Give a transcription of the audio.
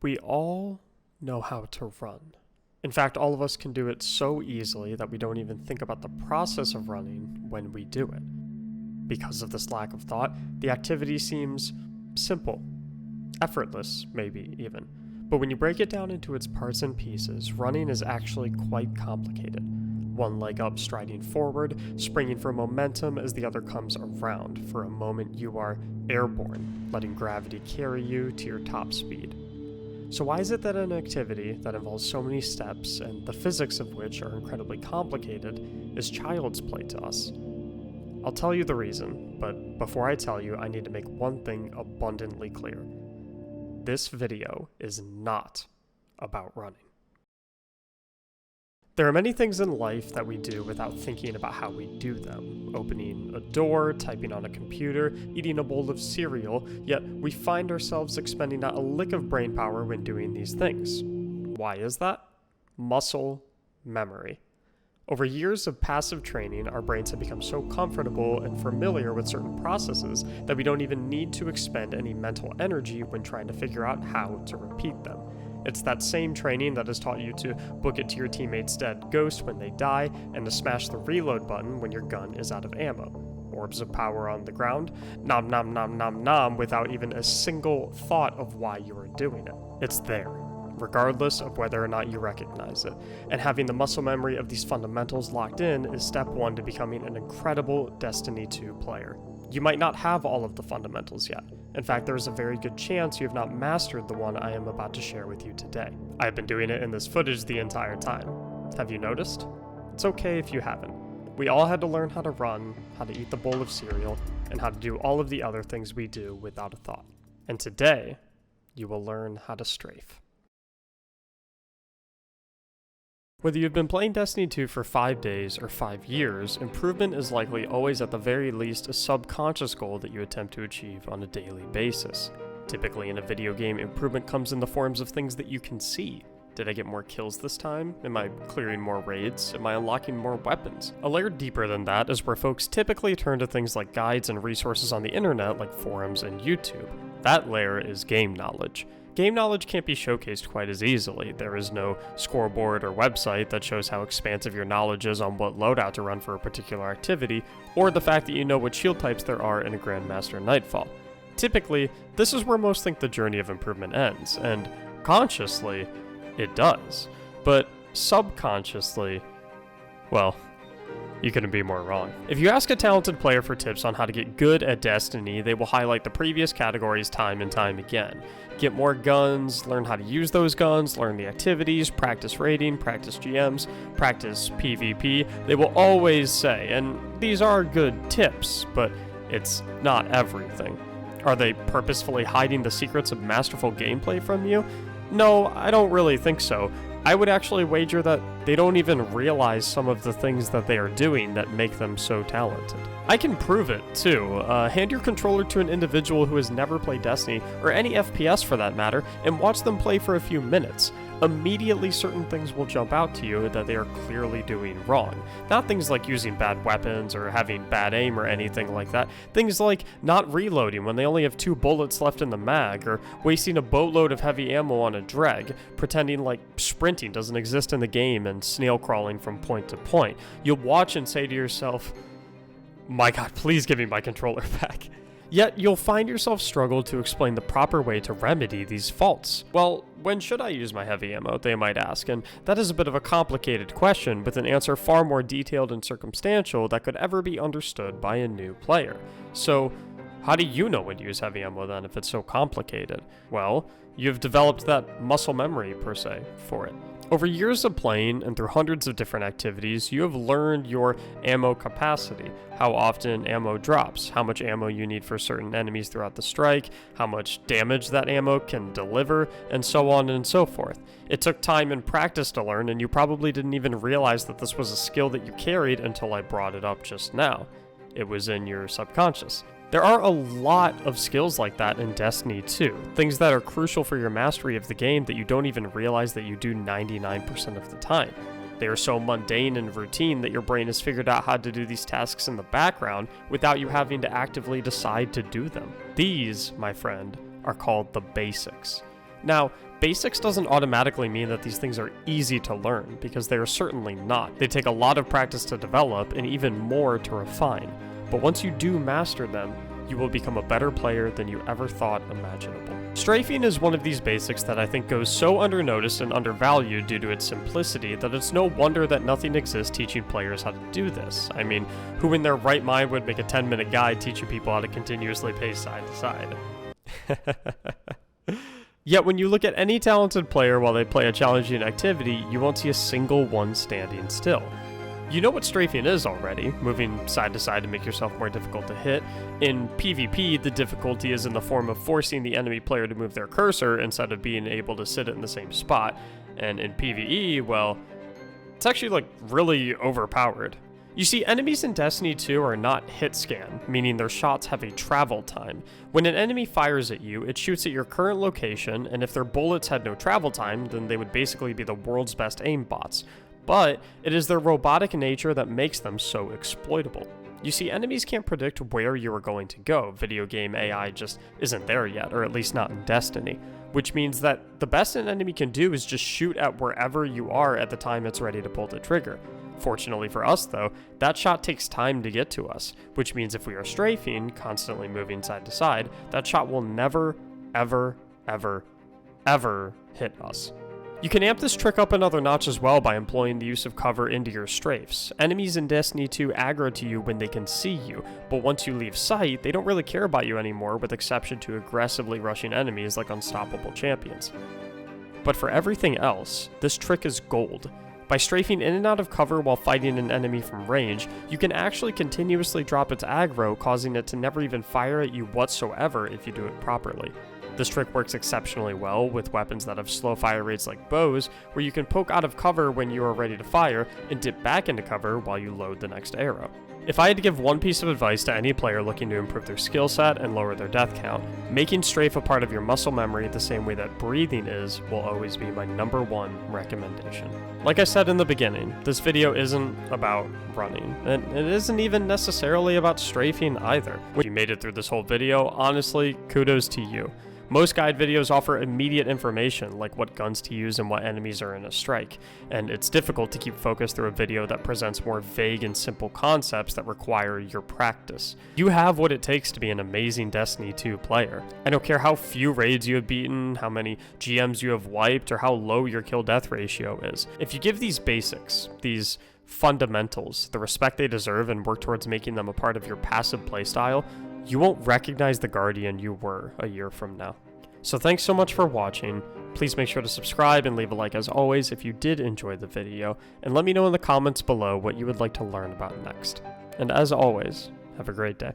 We all know how to run. In fact, all of us can do it so easily that we don't even think about the process of running when we do it. Because of this lack of thought, the activity seems simple, effortless maybe even. But when you break it down into its parts and pieces, running is actually quite complicated. One leg up striding forward, springing for momentum as the other comes around. For a moment you are airborne, letting gravity carry you to your top speed. So why is it that an activity that involves so many steps, and the physics of which are incredibly complicated, is child's play to us? I'll tell you the reason, but before I tell you, I need to make one thing abundantly clear. This video is not about running. There are many things in life that we do without thinking about how we do them. Opening a door, typing on a computer, eating a bowl of cereal, yet we find ourselves expending not a lick of brain power when doing these things. Why is that? Muscle memory. Over years of passive training, our brains have become so comfortable and familiar with certain processes that we don't even need to expend any mental energy when trying to figure out how to repeat them. It's that same training that has taught you to book it to your teammate's dead ghost when they die, and to smash the reload button when your gun is out of ammo. Orbs of power on the ground, nom nom nom nom nom, without even a single thought of why you are doing it. It's there, regardless of whether or not you recognize it. And having the muscle memory of these fundamentals locked in is step one to becoming an incredible Destiny 2 player. You might not have all of the fundamentals yet. In fact, there is a very good chance you have not mastered the one I am about to share with you today. I have been doing it in this footage the entire time. Have you noticed? It's okay if you haven't. We all had to learn how to run, how to eat the bowl of cereal, and how to do all of the other things we do without a thought. And today, you will learn how to strafe. Whether you've been playing Destiny 2 for 5 days or 5 years, improvement is likely always at the very least a subconscious goal that you attempt to achieve on a daily basis. Typically in a video game, improvement comes in the forms of things that you can see. Did I get more kills this time? Am I clearing more raids? Am I unlocking more weapons? A layer deeper than that is where folks typically turn to things like guides and resources on the internet like forums and YouTube. That layer is game knowledge. Game knowledge can't be showcased quite as easily. There is no scoreboard or website that shows how expansive your knowledge is on what loadout to run for a particular activity, or the fact that you know what shield types there are in a Grandmaster Nightfall. Typically, this is where most think the journey of improvement ends, and consciously, it does. But subconsciously, well, you couldn't be more wrong. If you ask a talented player for tips on how to get good at Destiny, they will highlight the previous categories time and time again. Get more guns, learn how to use those guns, learn the activities, practice raiding, practice GMs, practice PvP. They will always say, and these are good tips, but it's not everything. Are they purposefully hiding the secrets of masterful gameplay from you? No, I don't really think so. I would actually wager that they don't even realize some of the things that they are doing that make them so talented. I can prove it, too. Hand your controller to an individual who has never played Destiny, or any FPS for that matter, and watch them play for a few minutes. Immediately certain things will jump out to you that they are clearly doing wrong. Not things like using bad weapons or having bad aim or anything like that. Things like not reloading when they only have 2 bullets left in the mag, or wasting a boatload of heavy ammo on a dreg, pretending like sprinting doesn't exist in the game and snail crawling from point to point. You'll watch and say to yourself, "My God, please give me my controller back." Yet, you'll find yourself struggle to explain the proper way to remedy these faults. Well, when should I use my heavy ammo, they might ask, and that is a bit of a complicated question with an answer far more detailed and circumstantial that could ever be understood by a new player. So, how do you know when to use heavy ammo then if it's so complicated? Well, you've developed that muscle memory, per se, for it. Over years of playing and through hundreds of different activities, you have learned your ammo capacity, how often ammo drops, how much ammo you need for certain enemies throughout the strike, how much damage that ammo can deliver, and so on and so forth. It took time and practice to learn, and you probably didn't even realize that this was a skill that you carried until I brought it up just now. It was in your subconscious. There are a lot of skills like that in Destiny 2, things that are crucial for your mastery of the game that you don't even realize that you do 99% of the time. They are so mundane and routine that your brain has figured out how to do these tasks in the background without you having to actively decide to do them. These, my friend, are called the basics. Now, Basics doesn't automatically mean that these things are easy to learn, because they are certainly not. They take a lot of practice to develop and even more to refine. But once you do master them, you will become a better player than you ever thought imaginable. Strafing is one of these basics that I think goes so undernoticed and undervalued due to its simplicity that it's no wonder that nothing exists teaching players how to do this. I mean, who in their right mind would make a 10-minute guide teaching people how to continuously pace side to side? Yet when you look at any talented player while they play a challenging activity, you won't see a single one standing still. You know what strafing is already, moving side to side to make yourself more difficult to hit. In PvP, the difficulty is in the form of forcing the enemy player to move their cursor instead of being able to sit it in the same spot. And in PvE, well, it's actually really overpowered. You see, enemies in Destiny 2 are not hit scan, meaning their shots have a travel time. When an enemy fires at you, it shoots at your current location, and if their bullets had no travel time, then they would basically be the world's best aim bots. But it is their robotic nature that makes them so exploitable. You see, enemies can't predict where you are going to go. Video game AI just isn't there yet, or at least not in Destiny. Which means that the best an enemy can do is just shoot at wherever you are at the time it's ready to pull the trigger. Fortunately for us though, that shot takes time to get to us, which means if we are strafing, constantly moving side to side, that shot will never, ever, ever, ever hit us. You can amp this trick up another notch as well by employing the use of cover into your strafes. Enemies in Destiny 2 aggro to you when they can see you, but once you leave sight, they don't really care about you anymore, with exception to aggressively rushing enemies like unstoppable champions. But for everything else, this trick is gold. By strafing in and out of cover while fighting an enemy from range, you can actually continuously drop its aggro, causing it to never even fire at you whatsoever if you do it properly. This trick works exceptionally well with weapons that have slow fire rates like bows, where you can poke out of cover when you are ready to fire and dip back into cover while you load the next arrow. If I had to give one piece of advice to any player looking to improve their skill set and lower their death count, making strafe a part of your muscle memory the same way that breathing is will always be my #1 recommendation. Like I said in the beginning, this video isn't about running, and it isn't even necessarily about strafing either. If you made it through this whole video, honestly, kudos to you. Most guide videos offer immediate information, like what guns to use and what enemies are in a strike, and it's difficult to keep focus through a video that presents more vague and simple concepts that require your practice. You have what it takes to be an amazing Destiny 2 player. I don't care how few raids you have beaten, how many GMs you have wiped, or how low your kill-death ratio is. If you give these basics, these fundamentals, the respect they deserve and work towards making them a part of your passive playstyle, you won't recognize the Guardian you were a year from now. So thanks so much for watching. Please make sure to subscribe and leave a like as always if you did enjoy the video, and let me know in the comments below what you would like to learn about next. And as always, have a great day.